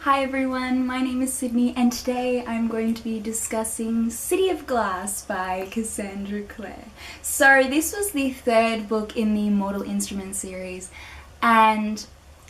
Hi everyone, my name is Sydney and today I'm going to be discussing City of Glass by Cassandra Clare. So this was the third book in the Mortal Instruments series and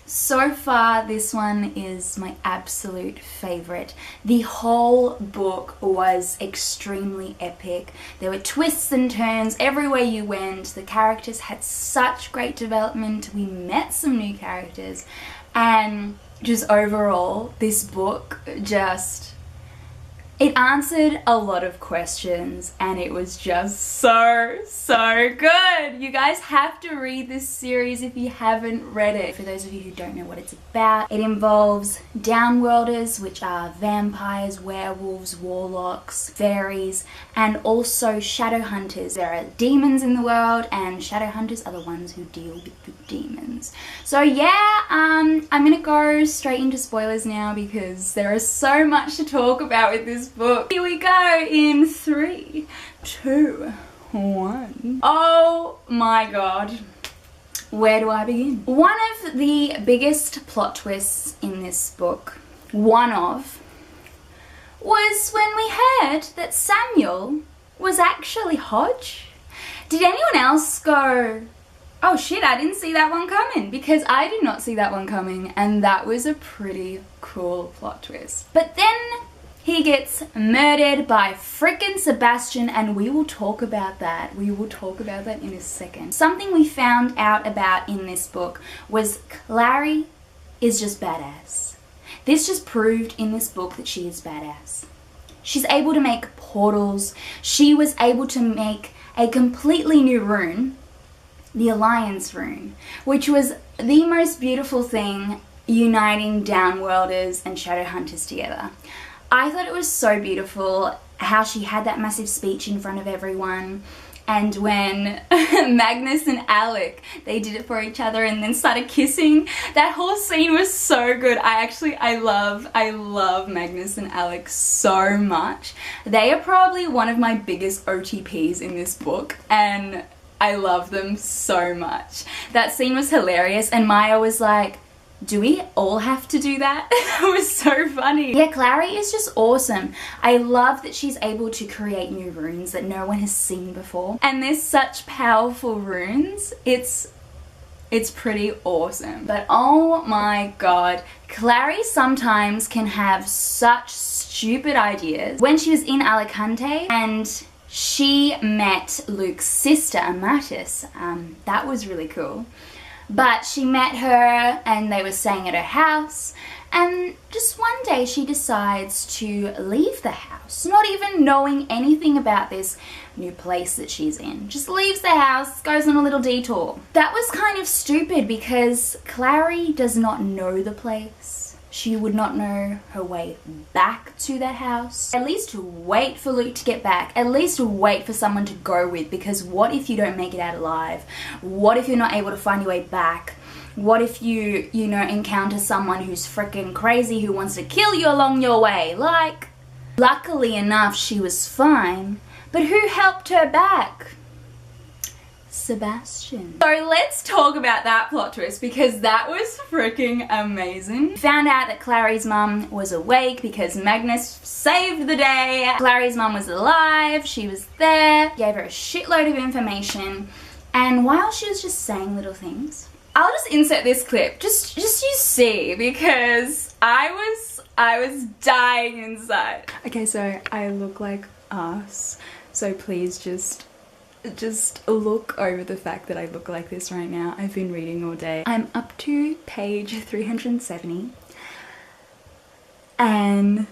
so far this one is my absolute favourite. The whole book was extremely epic. There were twists and turns everywhere you went. The characters had such great development. We met some new characters and just overall, this book it answered a lot of questions and it was just so good. You guys have to read this series if you haven't read it. For those of you who don't know what it's about, it involves downworlders, which are vampires, werewolves, warlocks, fairies, and also shadow hunters. There are demons in the world and shadow hunters are the ones who deal with the demons. So yeah, I'm gonna go straight into spoilers now because there is so much to talk about with this book. Here we go in 3, 2, 1. Oh my god. Where do I begin? One of the biggest plot twists in this book, was when we heard that Samuel was actually Hodge. Did anyone else go, oh shit, I didn't see that one coming? Because I did not see that one coming and that was a pretty cool plot twist. But then he gets murdered by frickin' Sebastian and we will talk about that. We will talk about that in a second. Something we found out about in this book was Clary is just badass. This just proved in this book that she is badass. She's able to make portals. She was able to make a completely new rune, the Alliance rune, which was the most beautiful thing uniting downworlders and shadow hunters together. I thought it was so beautiful how she had that massive speech in front of everyone, and when Magnus and Alec, they did it for each other and then started kissing. That whole scene was so good. I love Magnus and Alec so much. They are probably one of my biggest OTPs in this book and I love them so much. That scene was hilarious and Maya was like, do we all have to do that? It was so funny. Yeah, Clary is just awesome. I love that she's able to create new runes that no one has seen before. And there's such powerful runes. It's pretty awesome. But oh my god, Clary sometimes can have such stupid ideas. When she was in Alicante and she met Luke's sister, Amatis, that was really cool. But she met her and they were staying at her house and just one day she decides to leave the house, not even knowing anything about this new place that she's in. Just leaves the house, goes on a little detour. That was kind of stupid because Clary does not know the place. She would not know her way back to the house. At least wait for Luke to get back. At least wait for someone to go with, because what if you don't make it out alive? What if you're not able to find your way back? What if you encounter someone who's freaking crazy who wants to kill you along your way? Like, luckily enough, she was fine. But who helped her back? Sebastian. So let's talk about that plot twist because that was freaking amazing. Found out that Clary's mum was awake because Magnus saved the day. Clary's mum was alive, she was there, gave her a shitload of information, and while she was just saying little things, I'll just insert this clip, just you see, because I was dying inside. Okay, so I look like ass, so please just look over the fact that I look like this right now. I've been reading all day. I'm up to page 370 and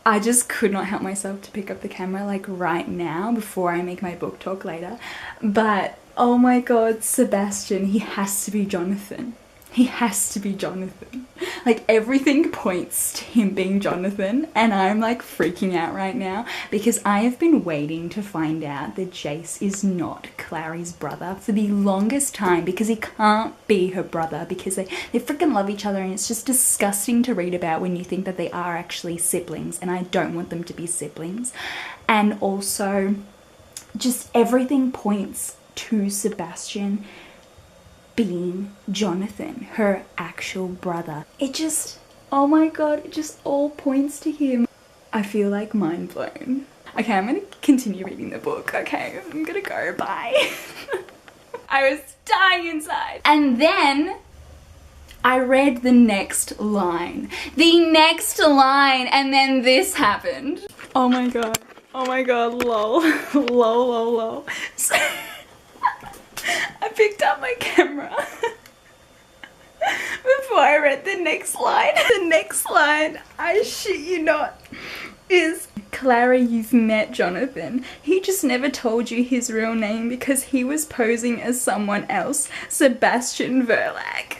I just could not help myself to pick up the camera like right now before I make my book talk later. But oh my god, Sebastian, he has to be Jonathan. He has to be Jonathan. Like everything points to him being Jonathan and I'm like freaking out right now because I have been waiting to find out that Jace is not Clary's brother for the longest time because he can't be her brother because they freaking love each other and it's just disgusting to read about when you think that they are actually siblings and I don't want them to be siblings. And also just everything points to Sebastian being Jonathan, her actual brother. It just, Oh my god, it just all points to him. I feel like mind blown. Okay, I'm gonna continue reading the book. Okay, I'm gonna go, bye. I was dying inside. And then I read the next line. The next line, and then this happened. Oh my god. Oh my god, lol. Lol, lol, lol. So I picked up my camera before I read the next line. The next line, I shit you not, is Clara, you've met Jonathan. He just never told you his real name because he was posing as someone else, Sebastian Verlag.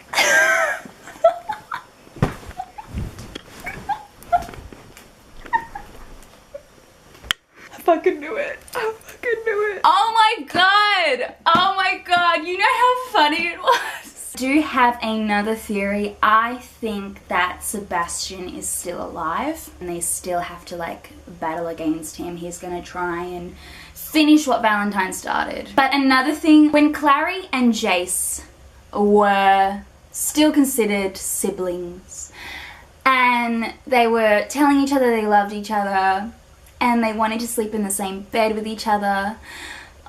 I fucking knew it. I fucking knew it. Oh my god. Oh my god. You know how funny it was? I do have another theory. I think that Sebastian is still alive and they still have to like battle against him. He's gonna try and finish what Valentine started. But another thing, when Clary and Jace were still considered siblings and they were telling each other they loved each other and they wanted to sleep in the same bed with each other.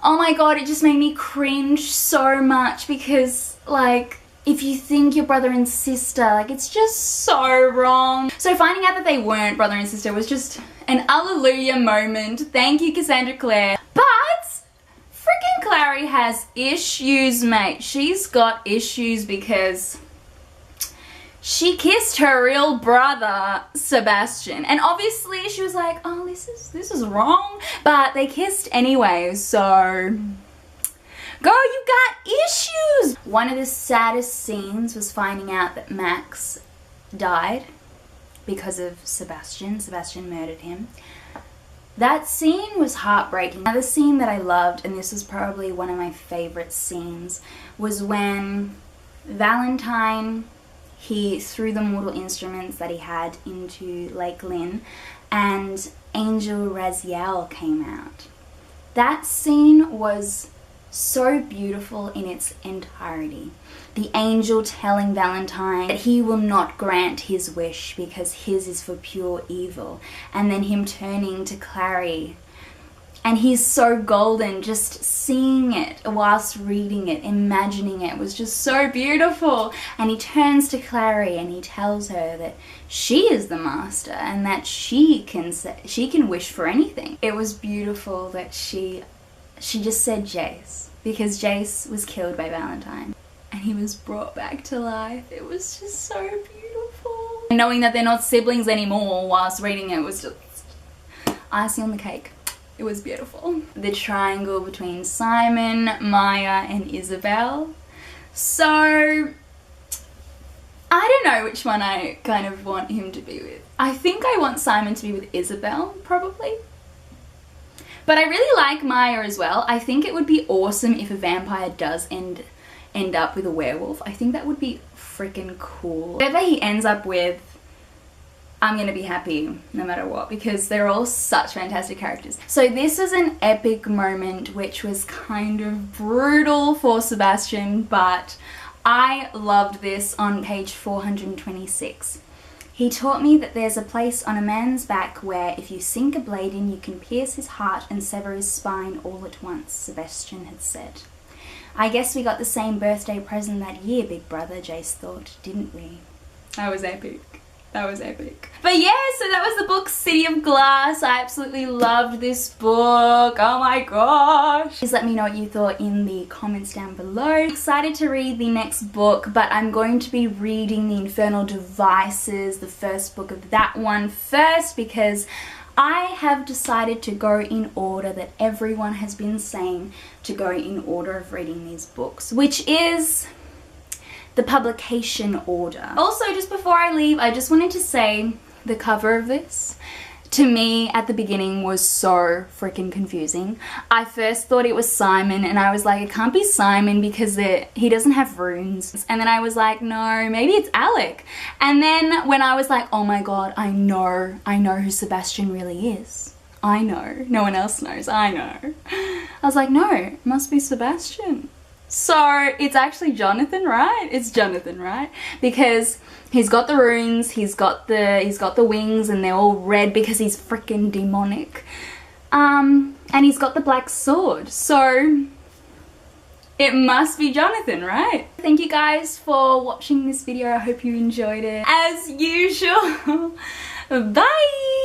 Oh my god, it just made me cringe so much because, like, if you think your brother and sister, like, it's just so wrong. So finding out that they weren't brother and sister was just an alleluia moment. Thank you, Cassandra Clare. But freaking Clary has issues, mate. She's got issues because she kissed her real brother, Sebastian. And obviously she was like, oh, this is wrong. But they kissed anyway, so girl, you got issues. One of the saddest scenes was finding out that Max died because of Sebastian. Sebastian murdered him. That scene was heartbreaking. Another scene that I loved, and this was probably one of my favorite scenes, was when Valentine, he threw the mortal instruments that he had into Lake Lynn and Angel Raziel came out. That scene was so beautiful in its entirety. The angel telling Valentine that he will not grant his wish because his is for pure evil, and then him turning to Clary and he's so golden, just seeing it whilst reading it, imagining it was just so beautiful. And he turns to Clary and he tells her that she is the master and that she can wish for anything. It was beautiful that she just said Jace, because Jace was killed by Valentine and he was brought back to life. It was just so beautiful. And knowing that they're not siblings anymore whilst reading it was just icing on the cake. It was beautiful. The triangle between Simon, Maya and Isabel. So I don't know which one I kind of want him to be with. I think I want Simon to be with Isabel, probably. But I really like Maya as well. I think it would be awesome if a vampire does end up with a werewolf. I think that would be freaking cool. Whoever he ends up with, I'm gonna be happy no matter what, because they're all such fantastic characters. So this was an epic moment which was kind of brutal for Sebastian, but I loved this on page 426. He taught me that there's a place on a man's back where if you sink a blade in, you can pierce his heart and sever his spine all at once, Sebastian had said. I guess we got the same birthday present that year, big brother, Jace thought, didn't we? That was epic. That was epic. But yeah, so that was the book City of Glass. I absolutely loved this book. Oh my gosh. Please let me know what you thought in the comments down below. I'm excited to read the next book, but I'm going to be reading The Infernal Devices, the first book of that one first, because I have decided to go in order that everyone has been saying to go in order of reading these books, which is the publication order. Also, just before I leave, I just wanted to say the cover of this, to me at the beginning, was so freaking confusing. I first thought it was Simon and I was like, it can't be Simon because he doesn't have runes. And then I was like, no, maybe it's Alec. And then when I was like, oh my god, I know who Sebastian really is. I know. No one else knows. I know. I was like, no, it must be Sebastian. So it's actually Jonathan, right? It's Jonathan, right? Because he's got the runes, he's got the wings, and they're all red because he's freaking demonic. And he's got the black sword. So it must be Jonathan, right? Thank you guys for watching this video. I hope you enjoyed it. As usual, bye!